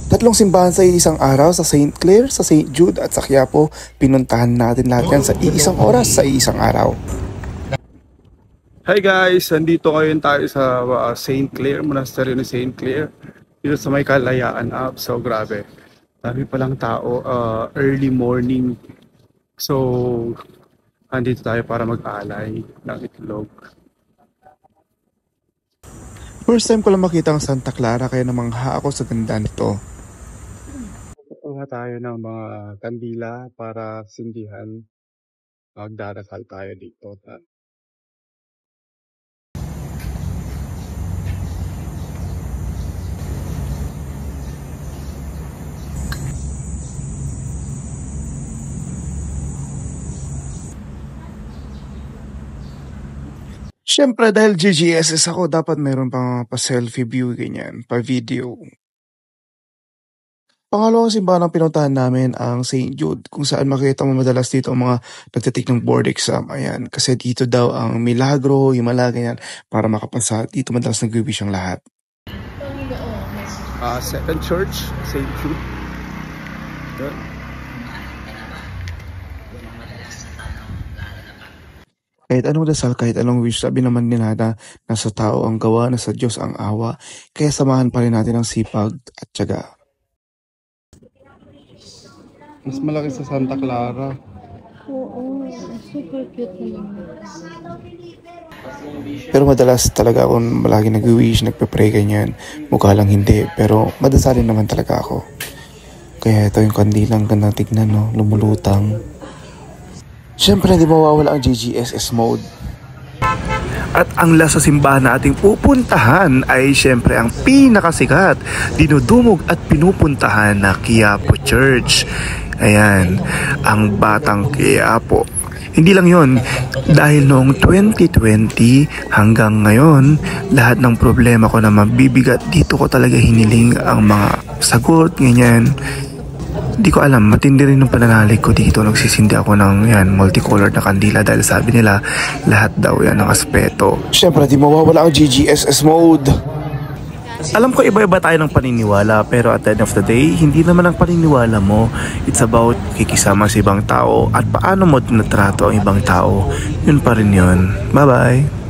Tatlong simbahan sa isang araw, sa St. Clair, sa St. Jude at sa Quiapo. Pinuntahan natin lahat yan sa iisang oras, sa iisang araw. Hi guys! Nandito ngayon tayo sa St. Clair, Monastery ni St. Clair. Dito sa may Kalayaan Up. So grabe, dami palang tao, early morning. So, andito tayo para mag-alay ng itlog. First time ko lang makita ang Santa Clara kaya namangha ako sa ganda nito. Kuha tayo ng mga kandila para sindihan. Magdarasal tayo dito. Siyempre dahil GGSS ako, dapat mayroon pang pa-selfie view ganyan, pa-video. Pangalawang simbahan ang pinuntahan namin ang St. Jude, kung saan makikita mo madalas dito ang mga nagtitake ng board exam. Ayan, kasi dito daw ang Milagro, Himala, ganyan, para makapasa. Dito madalas nag-wish ang lahat. Second Church, St. Jude. Good. Kahit anong dasal, kahit anong wish, sabi naman nila na nasa tao ang gawa, nasa Diyos ang awa, kaya samahan pa rin natin ang sipag at tiyaga. Mas malaki sa Santa Clara. Oo, super cute naman. Pero madalas talaga ako malagi nag-wish, nagpe-pray ganyan. Mukha lang hindi, pero madasalin naman talaga ako. Kaya ito yung kandilang gandang tignan, no? Lumulutang. Siyempre hindi mawawala ang GGSS mode. At ang last sa simbahan na ating pupuntahan ay siyempre ang pinakasikat, dinudumog at pinupuntahan na Quiapo Church. Ayan, ang Batang Quiapo. Hindi lang yon, dahil noong 2020 hanggang ngayon, lahat ng problema ko na mabibigat, dito ko talaga hiniling ang mga sagot, ganyan. Di ko alam, matindi rin yung pananalig ko dito. Nagsisindi ako ng multicolored na kandila dahil sabi nila lahat daw yan ng aspeto. Siyempre di mawawala ang GGSS mode. Alam ko iba-iba tayo ng paniniwala, pero at the end of the day, hindi naman ang paniniwala mo. It's about kikisama sa ibang tao at paano mo tinatrato ang ibang tao. Yun pa rin yun. Bye-bye!